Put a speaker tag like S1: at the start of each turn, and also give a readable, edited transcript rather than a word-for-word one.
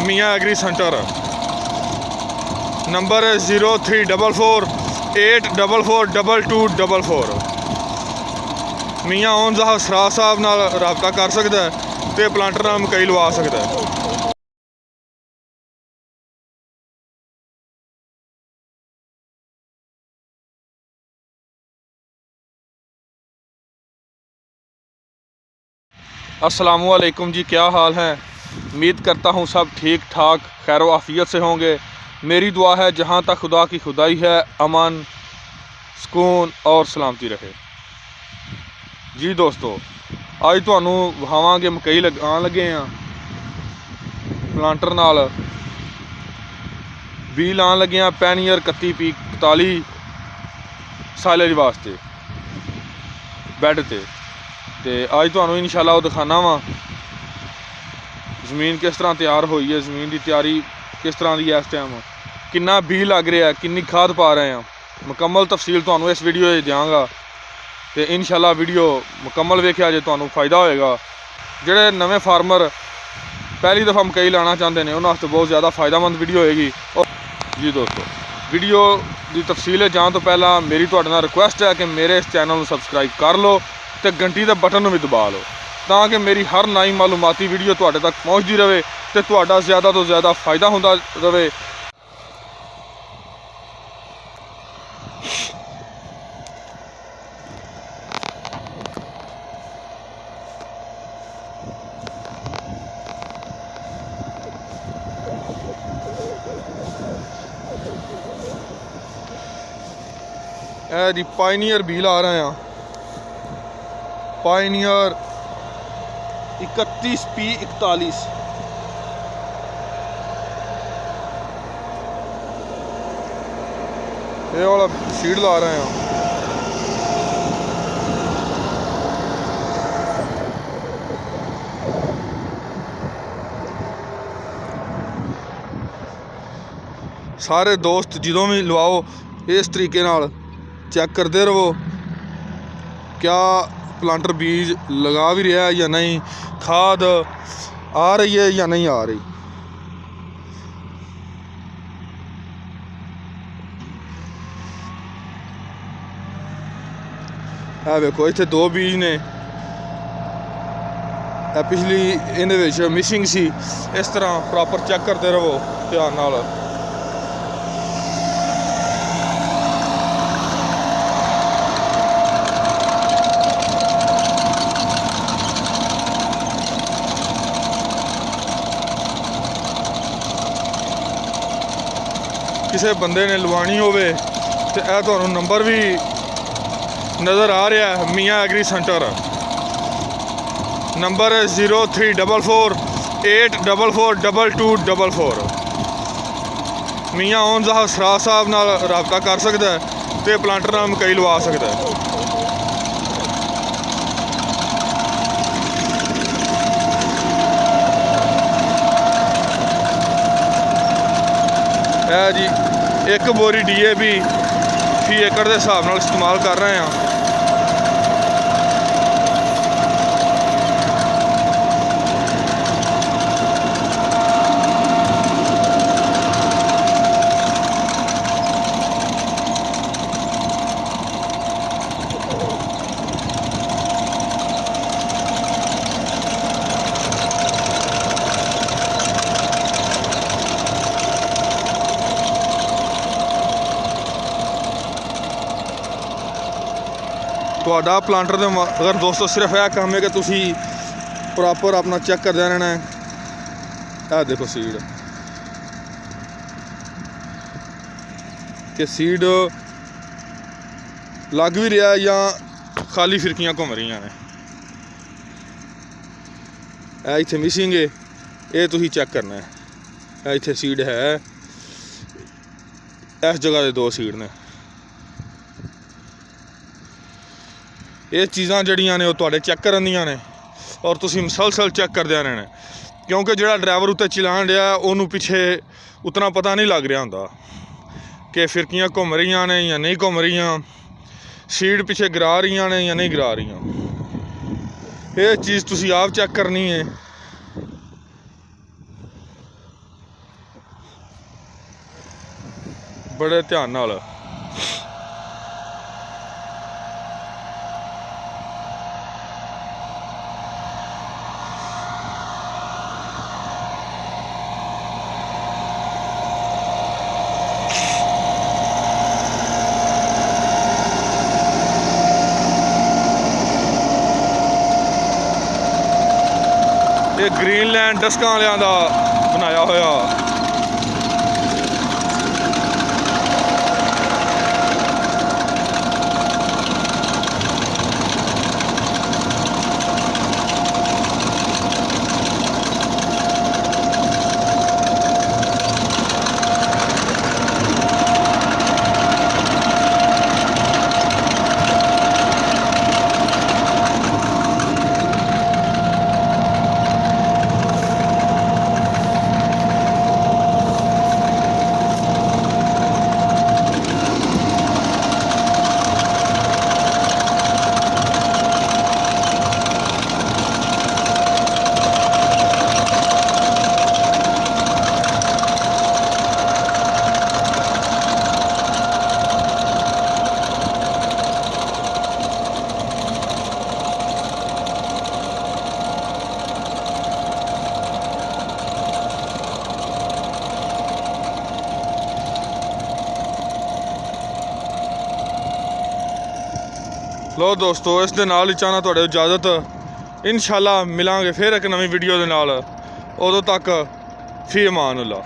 S1: मियाँ agree centre. Number है 034484422244। मियाँ ओन ज़ाहर सराज साहब नाल रबता कर सकता है तो प्लांटर नाल मकई लवा सकता है। अस्सलामुअलैकुम जी, क्या हाल है? उम्मीद करता हूँ सब ठीक ठाक खैर आफियत से होंगे। मेरी दुआ है जहाँ तक खुदा की खुदाई है अमन सुकून और सलामती रहे। जी दोस्तों, आज तुहानू विखावांगे मकई लगान लगे हैं प्लांटर नाल। बी लान लगे हैं पैनियर 31P41 साइलेज वास्ते बैड ते अज तुहानू इंशाअल्लाह वो दिखाना वा ज़मीन किस तरह तैयार हुई है, ज़मीन की तैयारी किस तरह की है, इस टाइम कितना बी लग रहा है, कितनी खाद पा रहे हैं। मुकम्मल तफसील तुहानू इस वीडियो में देंगा तो इंशाअल्लाह वीडियो मुकम्मल वेख्या जे तुहानू फ़ायदा होएगा। जिहड़े नवे फार्मर पहली दफ़ा मकई लाना चाहते हैं उन्होंने वास्ते बहुत ज़्यादा फ़ायदेमंद वीडियो होएगी। और जी दोस्तों, वीडियो की तफसील जाने तो पहला मेरी तुहाडे नाल रिक्वेस्ट है कि मेरे इस चैनल को सबसक्राइब कर लो तो घंटी के बटन भी दबा लो ताकि मेरी हर नई मालूमाती वीडियो तुहाडे तक पहुँचती रहे तो तुहाडा ज़्यादा तो ज़्यादा फ़ायदा होंदा रहे। जी पायनियर बी ला रहे हैं, पायनियर 31P41 ये वाला सीड ला रहे हैं। सारे दोस्त जो भी लवाओ इस तरीके नाल चेक करते रहो क्या प्लांटर बीज लगा भी रहा है या नहीं, खाद आ रही है या नहीं आ रही। देखो इतने दो बीज ने पिछली इन्हें मिसिंग सी। इस तरह प्रॉपर चेक करते रहो ध्यान नाल। किसी बंदे ने लवानी होवे तो यह तुहानू नंबर भी नज़र आ रहा है मियाँ एग्री सेंटर। नंबर है 034484422244। मियाँ ओन ज़ाहर सराज साहब नाल रबता कर सकता है तो प्लांटर नाल मकई लवा सकता है। जी एक बोरी DAP फी एकड़ के हिसाब नाल इस्तेमाल कर रहे हैं। ਤੁਹਾਡਾ प्लांटर ਦੇ अगर दोस्तों सिर्फ यह काम है कि तुसी प्रॉपर अपना चेक करते रहना है। देखो सीड कि सीड लग भी रहा या खाली फिरकियां घूम रही ने। इत्थे मिसिंग है, ये तुसी चेक करना है। इत्थे सीड है, इस जगह के दो सीड ने। ये चीज़ां जड़ियां ने वो चेक करनियां ने और तुसी मुसलसल चेक करदे रहना, क्योंकि जिहड़ा ड्राइवर उत्ते चलान रहा उन्होंने पिछे उतना पता नहीं लग रहा होंदा कि फिरकियां घूम रही ने या नहीं घूम रही, सीड पिछे गिरा रही ने या नहीं गिरा रही। ये चीज़ तुसी आप चेक करनी है। बड़े ध्यान नाल। ये ग्रीनलैंड डस्कां वालियां दा बनाया होया लो दोस्तों, इस दे नाल ही चाहना तुहाडे इजाज़त। इंशाअल्लाह मिलांगे फिर एक नवी वीडियो दे नाल। उदों तक फी अमान अल्लाह।